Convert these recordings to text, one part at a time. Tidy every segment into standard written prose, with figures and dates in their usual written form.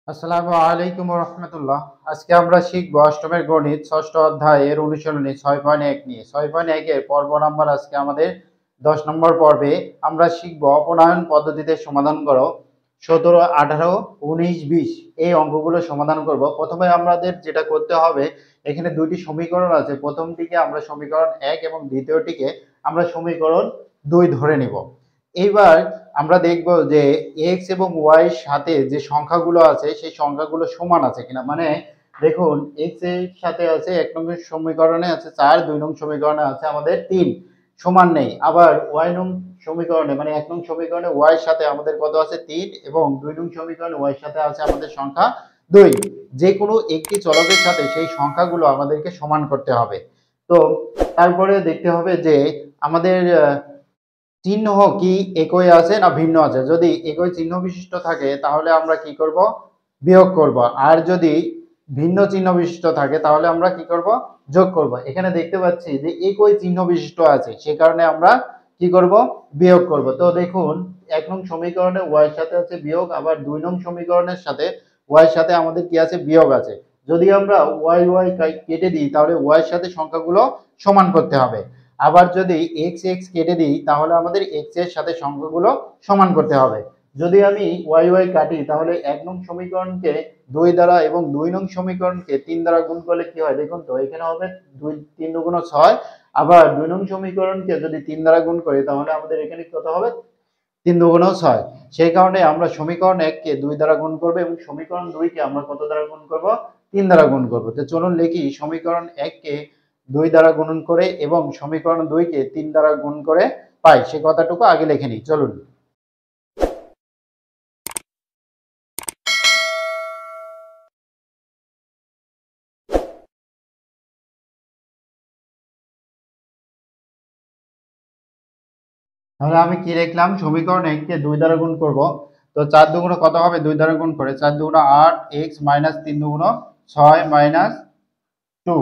আসসালামু আলাইকুম রহমতুল্লাহ। আজকে আমরা শিখব অষ্টমের গণিত ষষ্ঠ অধ্যায়ের অনুশীলনী 6.1 নিয়ে। 6.1 এর পর্ব নাম্বার আজকে আমাদের 10 নম্বর পর্বে আমরা শিখব অপনয়ন পদ্ধতিতে সমাধান করো 17, 18, 19, 20 এই অঙ্কগুলো সমাধান করব। প্রথমে আমাদের যেটা করতে হবে, এখানে দুইটি সমীকরণ আছে। প্রথমটিকে আমরা সমীকরণ 1 এবং দ্বিতীয়টিকে আমরা সমীকরণ 2 ধরে নিব। এইবার আমরা দেখব যে এক্স এবং ওয়াই এর সাথে যে সংখ্যাগুলো আছে সেই সংখ্যাগুলো সমান আছে কিনা। মানে দেখুন, এক্স এর সাথে আছে 1 নং সমীকরণে আছে 4, 2 নং সমীকরণে আছে আমাদের 3, সমান নেই। আবার ওয়াই নং সমীকরণে মানে 1 নং সমীকরণে ওয়াই এর সাথে আমাদের কত আছে 3 এবং 2 নং সমীকরণে ওয়াই এর সাথে আছে আমাদের সংখ্যা 2। যে কোনো একটি চলকের সাথে সেই সংখ্যাগুলো আমাদেরকে সমান করতে হবে। তো তারপরে দেখতে হবে যে আমাদের চিহ্ন কি একই আছে না ভিন্ন আছে। যদি একই চিহ্ন বিশিষ্ট থাকে তাহলে আমরা কি করব, বিয়োগ করব। আর যদি ভিন্ন চিহ্ন বিশিষ্ট থাকে তাহলে আমরা কি করব, যোগ করব। এখানে দেখতে পাচ্ছি যে একই চিহ্ন বিশিষ্ট আছে, সে কারণে আমরা কি করব, বিয়োগ করব। তো দেখুন, 1 নং সমীকরণে ওয়াই এর সাথে আছে বিয়োগ, আবার 2 নং সমীকরণের সাথে ওয়াই এর সাথে আমাদের কি আছে, বিয়োগ আছে। যদি আমরা ওয়াই ওয়াই কেটে দিই তাহলে ওয়াই এর সাথে সংখ্যাগুলো সমান করতে হবে। আবার যদি এক্স এক্স কেটে দিই তাহলে আমাদের এক্স এর সাথে সংখ্যাগুলো সমান করতে হবে। যদি আমি ওয়াই ওয়াই কাটি তাহলে 1 নং সমীকরণকে 2 দ্বারা এবং 2 নং সমীকরণকে 3 দ্বারা গুণ করলে কি হয় দেখুন তো, এখানে হবে 2 3 দুগুণ 6। আবার 2 নং সমীকরণকে যদি 3 দ্বারা গুণ করি তাহলে আমাদের এখানে কত হবে, 3 দুগুণ 6। সেই কারণে আমরা সমীকরণ 1 কে 2 দ্বারা গুণ করব এবং সমীকরণ 2 কে আমরা কত দ্বারা গুণ করব, 3 দ্বারা গুণ করব। তো চলুন লিখি, সমীকরণ 1 কে 2 দ্বারা গুণন করে এবং সমীকরণ 2 কে 3 দ্বারা গুণ করে পাই, সে কথাটুকু আগে লিখে নিই। চলুন। তাহলে আমি কি লিখলাম, সমীকরণ 1 কে 2 দ্বারা গুণ করব। তো 4 দুগুণ কত হবে, 2 দ্বারা গুণ করে 4 দুগুণ 8 x মাইনাস 3 দুগুণ 6 মাইনাস 2।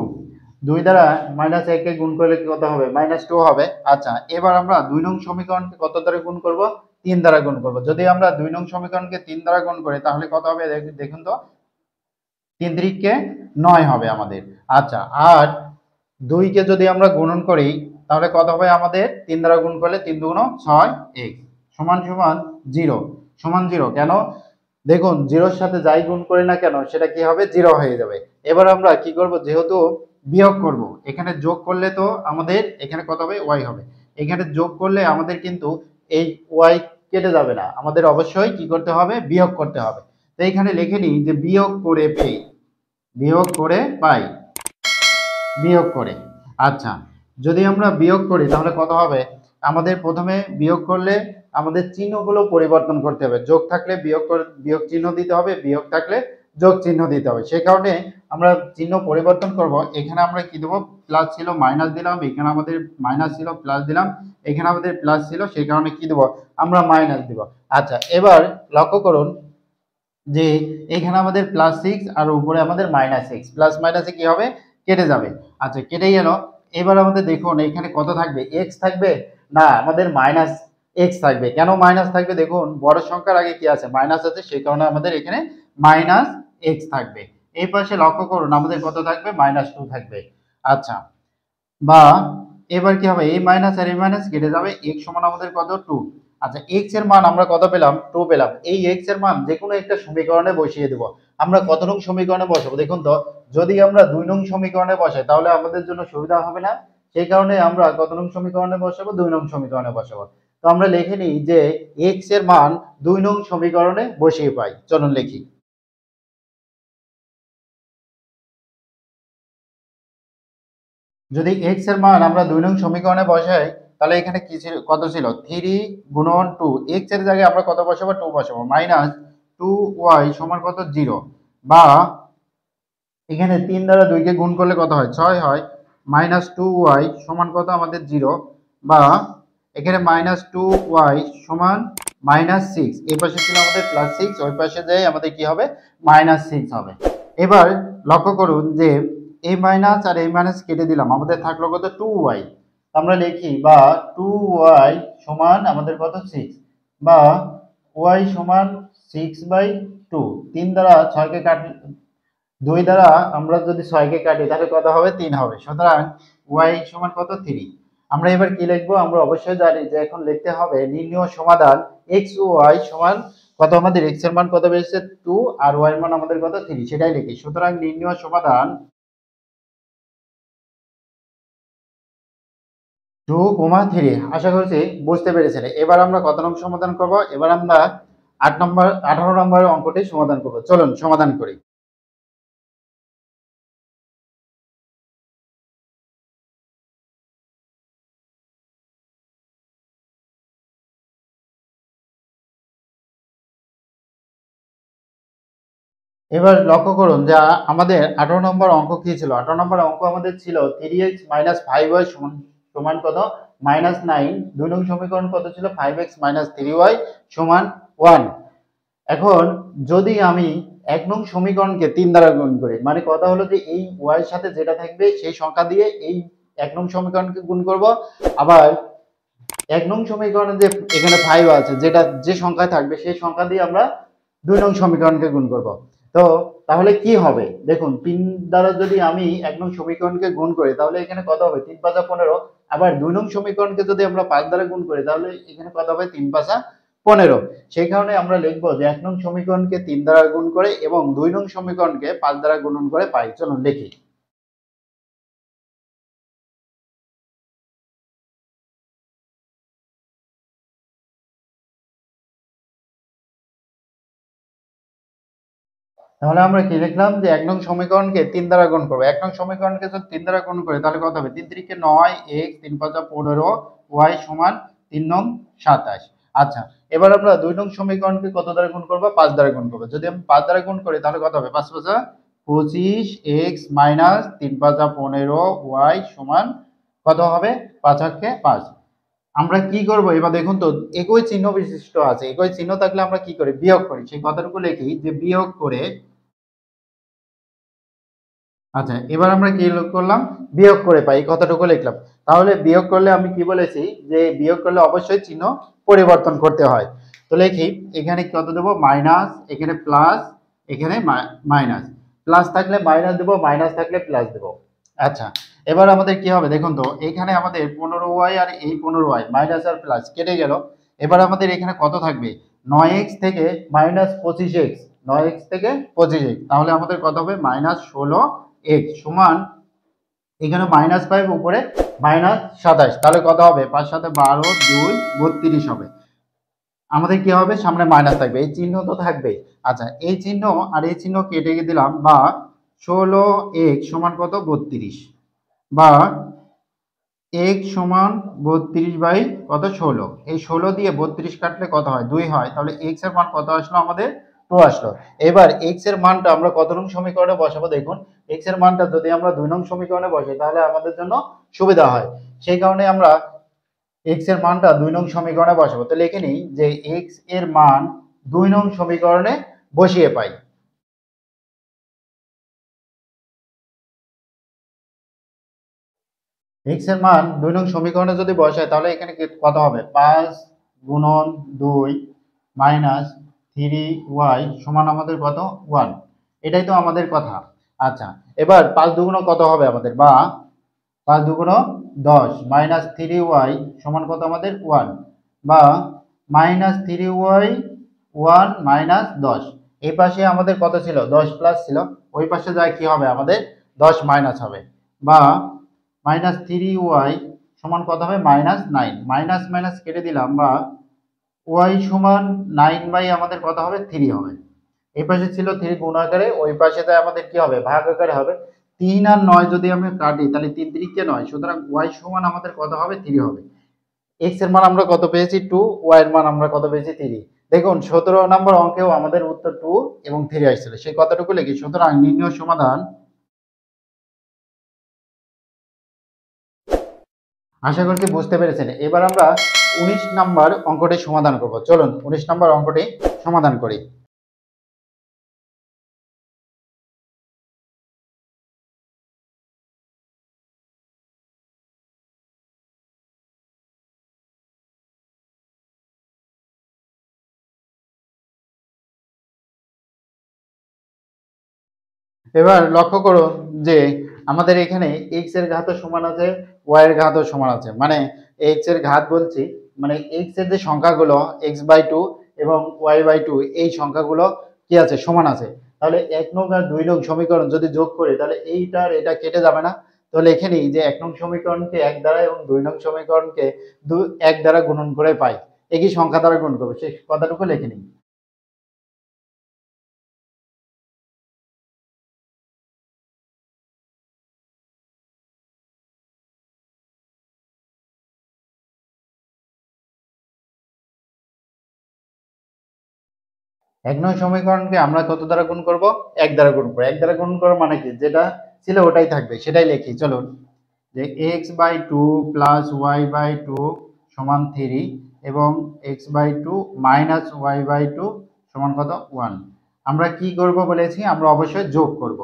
2 দ্বারা মাইনাস 1 কে গুণ করলে কত হবে, মাইনাস 2 হবে। আচ্ছা, এবার আমরা 2 নং সমীকরণকে কত দ্বারা গুণ করব, 3 দ্বারা গুণ করব। যদি আমরা 2 নং সমীকরণকে 3 দ্বারা গুণ করি তাহলে কত হবে, দেখুন তো, 3 3 9 হবে আমাদের। আচ্ছা, আর 2 কে যদি আমরা গুণন করি তাহলে কত হবে আমাদের, 3 দ্বারা গুণ করলে 3 দুগুণ 6 x সমান সমান 0। সমান 0 কেন, দেখুন 0 এর সাথে যাই গুণ করি না কেন সেটা কি হবে, 0 হয়ে যাবে। এবার আমরা কি করব, যেহেতু বিয়োগ করব, এখানে যোগ করলে তো আমাদের এখানে কত হবে, y হবে। এখানে যোগ করলে আমাদের কিন্তু এই y কেটে যাবে না, আমাদের অবশ্যই কি করতে হবে, বিয়োগ করতে হবে। তো এখানে লিখে নিই যে বিয়োগ করে পেই, বিয়োগ করে পাই, বিয়োগ করে। আচ্ছা, যদি আমরা বিয়োগ করি তাহলে কত হবে, আমাদের প্রথমে বিয়োগ করলে আমাদের চিহ্নগুলো পরিবর্তন করতে হবে। যোগ থাকলে বিয়োগ চিহ্ন দিতে হবে, বিয়োগ থাকলে যোগ চিহ্ন দিতে হবে। সেই কারণে আমরা চিহ্ন পরিবর্তন করব। এখানে আমরা কি দেবো, প্লাস ছিল মাইনাস দিলাম, এখানে আমাদের মাইনাস ছিল প্লাস দিলাম, এখানে আমাদের প্লাস ছিল সেই কারণে কি দেবো, আমরা মাইনাস দিব। আচ্ছা, এবার লক্ষ্য করুন যে এখানে আমাদের +6 আর উপরে আমাদের -6, প্লাস মাইনাসে কি হবে, কেটে যাবে। আচ্ছা, কেটে গেল। এবার আমাদের দেখুন এখানে কত থাকবে, x থাকবে না, আমাদের -x থাকবে। কেন মাইনাস থাকবে, দেখুন বড় সংখ্যার আগে কি আছে, মাইনাস আছে, সেই কারণে আমাদের এখানে -x থাকবে। এই পাশে লক্ষ্য করুন আমাদের কত থাকবে, -2 থাকবে। আচ্ছা, বা এবার কি হবে, এই মাইনাস আর এই মাইনাস কেটে যাবে, x সমান আমাদের কত, 2। আচ্ছা, x এর মান আমরা কত পেলাম, 2 পেলাম। এই x এর মান যে কোনো একটা সমীকরণে বসিয়ে দেব। আমরা কত নং সমীকরণে বসাবো দেখুন তো, যদি আমরা 2 নং সমীকরণে বসাই তাহলে আমাদের জন্য সুবিধা হবে না, সেই কারণে আমরা কত নং সমীকরণে বসাবো, 2 নং সমীকরণে বসাবো। তো আমরা লিখে নিই যে x এর মান 2 নং সমীকরণে বসিয়ে পাই। চলুন লিখি। যদি x এর মান আমরা 2 নং সমীকরণে বসাই তাহলে এখানে কি ছিল, কত ছিল, 3 গুণন 2, x এর জায়গায় আমরা কত বসাবো, 2 বসাবো, মাইনাস 2y সমান কত, 0। বা এখানে 3 দ্বারা 2 কে গুণ করলে কত হয়, 6 হয়, মাইনাস 2y সমান কত আমাদের 0। বা এখানে মাইনাস 2y সমান -6, এই পাশে ছিল আমাদের +6, ওই পাশে যায় আমাদের কি হবে, -6 হবে। এবার লক্ষ্য করুন যে এই মাইনাস আর এই মাইনাস কেটে দিলাম, আমাদের থাকলো কত, 2y। আমরা লিখি বা 2y সমান আমাদের কত, 6। বা y সমান 6/2 টু। 3 দ্বারা 6কে কাটি, 2 দ্বারা আমরা যদি 6কে কাটি তাহলে কত হবে? 3 হবে। সুতরাং y সমান কত? 3। আমরা এবার কি লিখবো? আমরা অবশ্যই জানি যে এখন লিখতে হবে নির্ণেয় সমাধান x ও y সমান কত? আমাদের x এর মান কত বেরিয়েছে? 2 আর y এর মান আমাদের কত? 3। সেটাই লিখি। সুতরাং নির্ণেয় সমাধান 2, 3। আশা করছি বুঝতে পেরেছেন। এবার আমরা কত নং সমাধান করব? এবার আমরা 18 নম্বর অঙ্কটি সমাধান করব। চলুন সমাধান করি। এবার লক্ষ্য করুন যে আমাদের 18 নম্বর অঙ্ক কি ছিল? 18 নম্বর অঙ্ক আমাদের ছিল 3x 5y সমান সমান কত? -9। 2 নং সমীকরণ কত ছিল? 5x 3y সমান 1। এখন যদি আমি 1 নং সমীকরণকে 3 দ্বারা গুণ করি, মানে কথা হলো যে এই y এর সাথে যেটা থাকবে সেই সংখ্যা দিয়ে এই 1 নং সমীকরণকে গুণ করব। আবার 1 নং সমীকরণে যে এখানে 5 আছে, যেটা যে সংখ্যা থাকবে সেই সংখ্যা দিয়ে আমরা 2 নং সমীকরণকে গুণ করব। তো তাহলে কি হবে? দেখুন 3 দ্বারা যদি আমি 1 নং সমীকরণকে গুণ করি তাহলে এখানে কত হবে? 3 5 15। আবার 2 নং সমীকরণকে যদি আমরা 5 দ্বারা গুণ করি তাহলে এখানে কত হবে? 3 5 15। সেই কারণে আমরা লিখব যে 1 নং সমীকরণকে 3 দ্বারা গুণ করে এবং 2 নং সমীকরণকে 5 দ্বারা গুণন করে পাই। চলুন লিখি। তাহলে আমরা কি লিখলাম যে 1 নং সমীকরণকে 3 দ্বারা গুণ করব। 1 নং সমীকরণকে যদি 3 দ্বারা গুণ করি তাহলে কত হবে? 3 3 কে 9, x 3 5 15, y সমান 3 নং 27। আচ্ছা, এবার আমরা 2 নং সমীকরণকে কত দ্বারা গুণ করব? 5 দ্বারা গুণ করব। যদি আমি 5 দ্বারা গুণ করি তাহলে কত হবে? 5 5 25, x মাইনাস 3 5 15, y সমান কত হবে? 5 8 5। আমরা কি করব? এবার দেখুন তো একই চিহ্ন বিশিষ্ট আছে। একই চিহ্ন থাকলে আমরা কি করি? বিয়োগ করি। সেই কথাটুকু লিখি যে বিয়োগ করে। আচ্ছা, এবার আমরা কি করলাম? বিয়োগ করে পাই, এই কথাটুকু লিখলাম। তাহলে বিয়োগ করলে আমি কি বলেছি যে বিয়োগ করলে অবশ্যই চিহ্ন পরিবর্তন করতে হয়। তো লিখি এখানে কত দেব? মাইনাস, এখানে প্লাস, এখানে মাইনাস। প্লাস থাকলে মাইনাস দেব, মাইনাস থাকলে প্লাস দেব। আচ্ছা, এবার আমাদের কি হবে? দেখুন তো এখানে আমাদের 15y আর এই 15y মাইনাস আর প্লাস কেটে গেল। এবার আমাদের এখানে কত থাকবে? 9x থেকে -25x, 9x থেকে 25x, তাহলে আমাদের কত হবে? -16x সমান এখানে -5 উপরে -27, তাহলে কত হবে? 5 7 12, 2 32 হবে। আমাদের কি হবে? সামনে মাইনাস থাকবে, এই চিহ্ন তো থাকবে। আচ্ছা, এই চিহ্ন আর এই চিহ্ন কেটে দিলাম, বা 16x সমান কত? 32, বা x সমান 32 বাই কত? 16। এই 16 দিয়ে 32 কাটলে কত হয়? 2 হয়। তাহলে x এর মান কত আসলো আমাদের? 2 আসলো। এবার x এর মানটা আমরা কত নং সমীকরণে বসাবো? দেখুন x এর মানটা যদি আমরা 2 নং সমীকরণে বসাই তাহলে আমাদের জন্য সুবিধা হয়। সেই কারণে আমরা x এর মানটা 2 নং সমীকরণে বসাবো। তো লিখে নিই যে x এর মান 2 নং সমীকরণে বসিয়ে পাই। x এর মান 2 নং সমীকরণে যদি বসাই তাহলে এখানে কত হবে? 5 গুণন 2 মাইনাস 3y সমান আমাদের কত? 1। এটাই তো আমাদের কথা। আচ্ছা, এবার 5 দুগুণ কত হবে আমাদের? বা 5 দুগুণ 10 মাইনাস 3y সমান কত আমাদের? 1, বা মাইনাস 3y 1 মাইনাস 10। এই পাশে আমাদের কত ছিল? 10 প্লাস ছিল। ওই পাশে যায় কি হবে? আমাদের 10 মাইনাস হবে, বা -3y সমান কত হবে? -9। মাইনাস মাইনাস কেটে দিলাম, বা y সমান 9 বাই আমাদের কত হবে? 3 হবে। এই পাশে ছিল 3 গুণ আকারে, ওই পাশে তাই আমাদের কি হবে? ভাগ আকারে হবে। 3 আর 9 যদি আমি কাটি তাহলে 3 3 কে 9, সুতরাং y সমান আমাদের কত হবে? 3 হবে। x এর মান আমরা কত পেয়েছি? 2, y এর মান আমরা কত পেয়েছি? 3। দেখুন 17 নম্বর অঙ্কেও আমাদের উত্তর 2 এবং 3 আসছিল। সেই কথাটুকু লিখি। সুতরাং নির্ণয় সমাধান। আশা করছি বুঝতে পেরেছেন। এবার আমরা 19 নাম্বার অঙ্কটি সমাধান করব। চলুন 19 নাম্বার অঙ্কটি সমাধান করি। এবার লক্ষ্য করো যে আমাদের এখানে x এর ঘাতও সমান আছে, y এর ঘাতও সমান আছে। মানে x এর ঘাত বলছি, মানে x এর যে সংখ্যাগুলো x/2 এবং y/2 এই সংখ্যাগুলো কি আছে, সমান আছে। তাহলে 1 নং আর 2 নং সমীকরণ যদি যোগ করি তাহলে এইটার এটা কেটে যাবে না। তো লিখে নিই যে 1 নং সমীকরণকে 1 দ্বারা এবং 2 নং সমীকরণকে 1 দ্বারা গুণন করে পাই। একই সংখ্যা দ্বারা গুণ করবো, সেই কথাটুকু লিখে নিই। এক নং সমীকরণকে আমরা কত দ্বারা গুণ করব, 1 দ্বারা গুণ করব। 1 দ্বারা গুণ করা মানে কি, যেটা ছিল ওটাই থাকবে, সেটাই লিখি। চলুন, যে x/2 প্লাস y/2 সমান 3 এবং x/2 মাইনাস y/2 সমান কত, 1। আমরা কি করব বলেছি, আমরা অবশ্যই যোগ করব।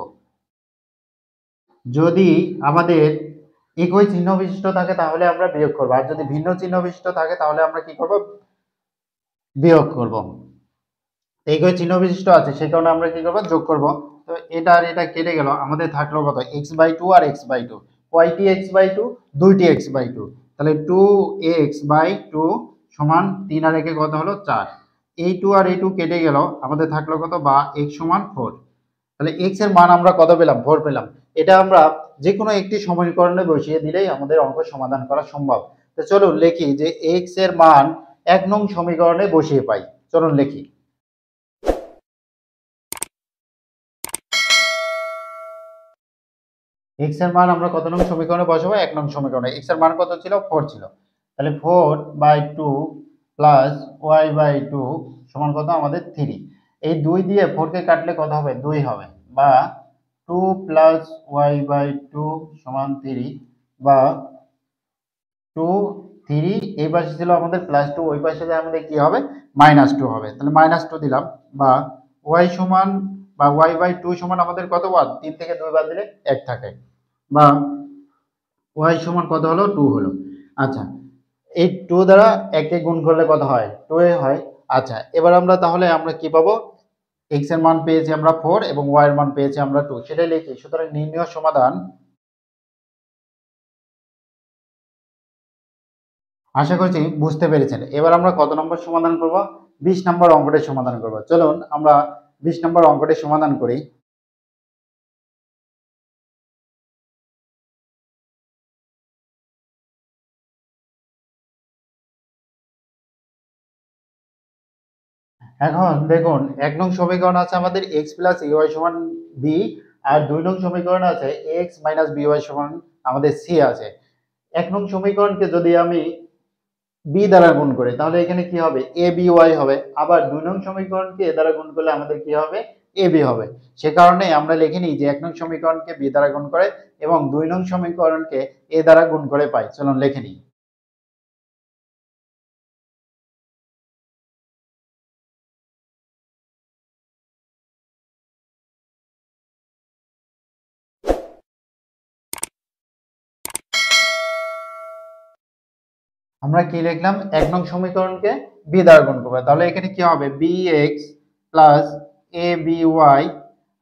যদি আমাদের একই চিহ্ন বিশিষ্ট থাকে তাহলে আমরা বিয়োগ করব, আর যদি ভিন্ন চিহ্ন বিশিষ্ট থাকে তাহলে আমরা কি করব, বিয়োগ করব। একই চিহ্ন বিশিষ্ট আছে সেই কারণে আমরা কি করব, যোগ করব। তো এটা আর এটা কেটে গেল, আমাদের থাকলো কত, x/2 আর x/2। কয়টি x/2, দুইটি x/2। তাহলে 2x/2 সমান 3 আর একে কত হলো, 4। এই 2 আর এই 2 কেটে গেল, আমাদের থাকলো কত, বা x সমান 4। তাহলে x এর মান আমরা কত পেলাম, 4 পেলাম। এটা আমরা যে কোনো একটি সমীকরণে বসিয়ে দিলেই আমাদের অঙ্ক সমাধান করা সম্ভব। তো চলুন লিখি যে x এর মান 1 নং সমীকরণে বসিয়ে পাই। চলুন লিখি। x এর মান আমরা কত নং সমীকরণে বসাবো, 1 নং সমীকরণে। x এর মান কত ছিল, 4 ছিল। তাহলে 4/2 প্লাস y/2 সমান কত, আমাদের 3। এই 2 দিয়ে 4 কে কাটলে কত হবে, 2 হবে। বা 2 প্লাস y/2 সমান 3, বা 2 3 এই পাশে ছিল আমাদের প্লাস 2, ওই পাশে আমাদের কি হবে, -2 হবে। তাহলে -2 দিলাম। বা y সমান, বা y/2 সমান আমাদের কত, 1। 3 থেকে 2 বাদ দিলে 1 থাকে। বা y সমান কত হলো, 2 হলো। আচ্ছা, এই 2 দ্বারা 1 কে গুণ করলে কত হয়, 2 এ হয়। আচ্ছা, এবার আমরা তাহলে আমরা কি পাবো, x এর মান পেয়েছি আমরা 4 এবং y এর মান পেয়েছি আমরা 2, সেটাই লিখি। সুতরাং নির্ণয় সমাধান। আশা করছি বুঝতে পেরেছেন। এবার আমরা কত নম্বর সমাধান করব, 20 নম্বর অঙ্কটি সমাধান করব। চলুন আমরা 20 নম্বর অঙ্কটি সমাধান করি। এখন দেখুন, 1 নং সমীকরণ আছে আমাদের x প্লাস ay সমান b, আর 2 নং সমীকরণ আছে x মাইনাস by সমান আমাদের c আছে। 1 নং সমীকরণকে যদি আমি b দ্বারা গুণ করি তাহলে এখানে কি হবে, aby হবে। আবার 2 নং সমীকরণকে a দ্বারা গুণ করলে আমাদের কি হবে, ab হবে। সে কারণে আমরা লিখে নিই যে 1 নং সমীকরণকে b দ্বারা গুণ করে এবং 2 নং সমীকরণকে a দ্বারা গুণ করে পাই। চলুন লিখে নিই। আমরা কি লিখলাম, 1 নং সমীকরণকে b দ্বারা গুণ করব। তাহলে এখানে কি হবে, bx প্লাস aby,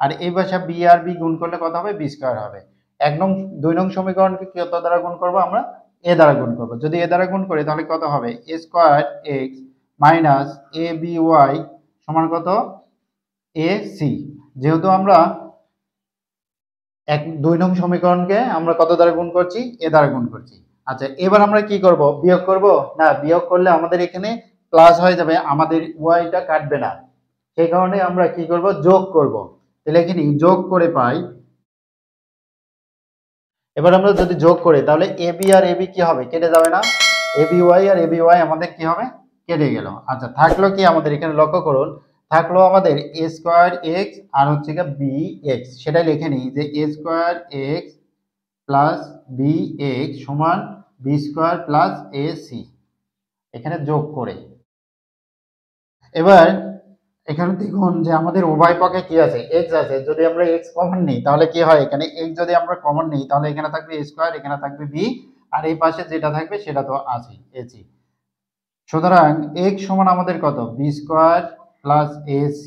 আর এই পাশে b আর b গুণ করলে কত হবে, b স্কয়ার হবে। 1 নং 2 নং সমীকরণকে কত দ্বারা গুণ করব, আমরা a দ্বারা গুণ করব। যদি a দ্বারা গুণ করি তাহলে কত হবে, a square x minus aby সমান কত, ac। যেহেতু আমরা 2 নং সমীকরণকে আমরা কত দ্বারা গুণ করছি, a দ্বারা গুণ করছি। আচ্ছা, এবার আমরা কি করব, বিয়োগ করব। না, বিয়োগ করলে আমাদের এখানে প্লাস হয়ে যাবে, আমাদের ওয়াইটা কাটবে না। সেই কারণে আমরা কি করব, যোগ করব। তাহলে এখানে যোগ করে পাই। এবার আমরা যদি যোগ করি তাহলে ab আর ab কি হবে, কেটে যাবে না। aby আর aby আমাদের কি হবে, কেটে গেল। আচ্ছা, থাকলো কি আমাদের এখানে, লক্ষ্য করুন, থাকলো আমাদের a স্কয়ার x আর হচ্ছে কি bx। সেটাই লিখে নিই যে a square x plus bx সমান b স্কয়ার প্লাস ac, এখানে যোগ করে। এবার এখানে দেখুন যে আমাদের উভয় পক্ষে কি আছে, x আছে। যদি আমরা x কমন নিই তাহলে কি হয়, এখানে x যদি আমরা কমন নিই তাহলে এখানে থাকবে a স্কয়ার, এখানে থাকবে b, আর এই পাশে যেটা থাকবে সেটা তো আছে ac। সুতরাং x সমান আমাদের কত, b square plus ac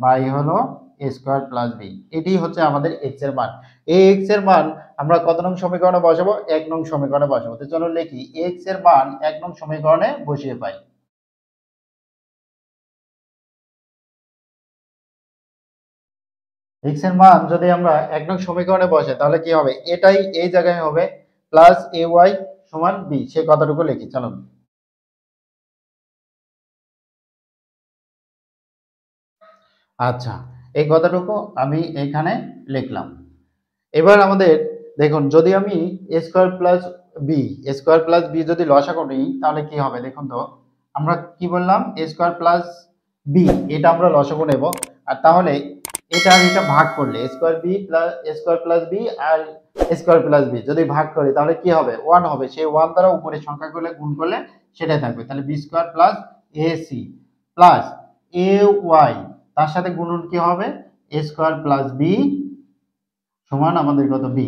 by হলো এ স্কোয়ার প্লাস বি, এটি হচ্ছে আমাদের এক্স এর মান। এই এক্স এর মান আমরা কত নং সমীকরণে বসাবো? 1 নং সমীকরণে বসাবো। তো চলো লিখি এক্স এর মান 1 নং সমীকরণে বসিয়ে পাই। এক্স এর মান যদি আমরা 1 নং সমীকরণে বসাই তাহলে কি হবে? এটাই এই জায়গায় হবে প্লাস এ ওয়াই সমান বি, সে কথাটুকু লিখি। চলো, আচ্ছা, এই কথাটুকু আমি এখানে লিখলাম। এবার আমাদের দেখুন, যদি আমি এ স্কোয়ার প্লাস বি, এ স্কোয়ার প্লাস বি যদি লসাগু নিই তাহলে কি হবে? দেখুন তো, আমরা কি বললাম? এ স্কোয়ার প্লাস বি, এটা আমরা লসাগু নেব। আর তাহলে এটা আর এটা ভাগ করলে square b plus square plus b আর স্কোয়ার প্লাস বি যদি ভাগ করি তাহলে কি হবে? 1 হবে। সেই 1 দ্বারা উপরের সংখ্যাগুলো গুণ করলে সেটাই থাকবে। তাহলে b square plus a c plus a y, তার সাথে গুণন কি হবে? এ স্কোয়ার প্লাস বি সমান আমাদের কত? বি।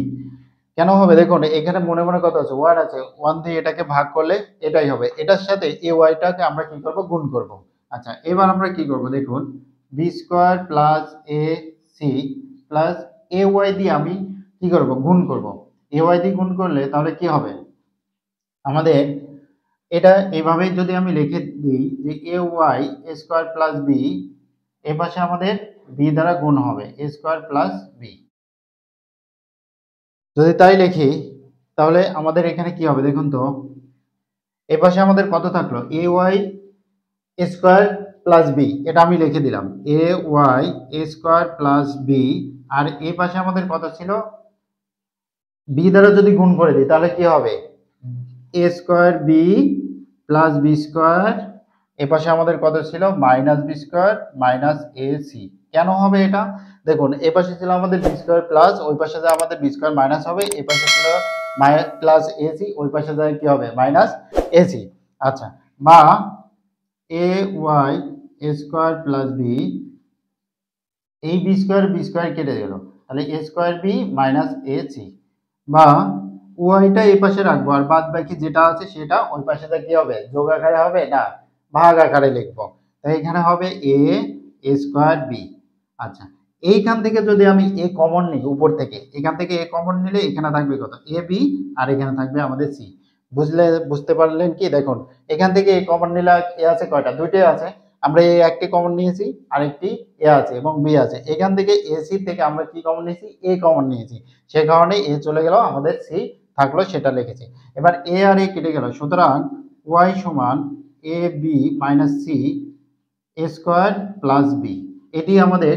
কেন হবে? দেখুন এখানে মনে মনে কত আছে? 1 আছে। 1 দিয়ে এটাকে ভাগ করলে এটাই হবে। এটার সাথে এ ওয়াইটাকে আমরা কি করব? গুণ করব। আচ্ছা, এবার আমরা কি করব? দেখুন b square plus a c plus a y দিয়ে আমি কি করব? গুণ করব। এ ওয়াই দিয়ে গুণ করলে তাহলে কি হবে? আমাদের এটা এইভাবে যদি আমি লিখে দিই যে এ ওয়াই স্কোয়ার প্লাস বি, এ পাশে আমাদের বি দ্বারা গুণ হবে এ স্কোয়ার প্লাস বি। যদি তাই লিখি তাহলে আমাদের এখানে কি হবে? দেখুন তো, এ পাশে আমাদের কত থাকলো? এ ওয়াই স্কোয়ার প্লাস বি, এটা আমি লিখে দিলাম এ ওয়াই স্কোয়ার প্লাস বি। আর এ পাশে আমাদের কত ছিল? বি দ্বারা যদি গুণ করে দিই তাহলে কি হবে? A square b plus b square. এ পাশে আমাদের কত ছিল? Minus b square minus a c. কেন হবে এটা? দেখুন এ পাশে ছিল আমাদের বি স্কোয়ার প্লাস, ওই পাশে যায় আমাদের বি স্কোয়ার মাইনাস হবে। এ পাশে ছিল প্লাস এ সি, ওই পাশে যায় কি হবে? Minus a c. আচ্ছা, বা a y square plus b, এই বি স্কোয়ার কেটে গেল, তাহলে a square b minus a c, বা ওয়াইটা এই পাশে রাখবো আর বাদ বাকি যেটা আছে সেটা ওই পাশে কি হবে? যোগ আকারে হবে না ভাগ আকারে লিখবো। তাই এখানে হবে এ স্কোয়ার বি। আচ্ছা, এইখান থেকে যদি আমি এ কমন নিই উপর থেকে, এখান থেকে এ কমন নিলে এখানে থাকবে কত? এ বি, আর এখানে থাকবে আমাদের সি। বুঝতে পারলেন কি? দেখুন এখান থেকে এ কমন নিলে এ আছে কয়টা? দুইটাই আছে। আমরা এই একটি কমন নিয়েছি, আরেকটি এ আছে এবং বি আছে। এখান থেকে এসি থেকে আমরা কি কমন নিয়েছি? এ কমন নিয়েছি। সে কারণে এ চলে গেল, আমাদের সি থাকলো, সেটা লিখেছি। এবার এ আর এ কেটে গেল, সুতরাং ওয়াই সমান A B minus C A square plus B, এটি আমাদের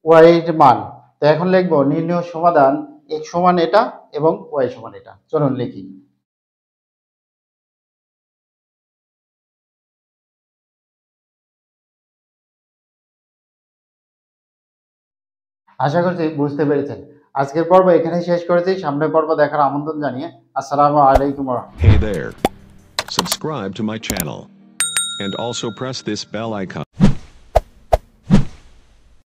ওয়াই এর মান। তো এখন লিখবো নির্ণয় সমাধান এক্স সমান এটা এবং ওয়াই সমান এটা। চলুন লিখি। আশা করছি বুঝতে পেরেছেন। আজকের পর্ব এখানেই শেষ করেছি। সামনের পর্ব দেখার আমন্ত্রণ জানিয়ে আসসালামু আলাইকুম ওয়া রাহমাতুল্লাহ। Hey there. Subscribe to my channel. And also press this bell icon.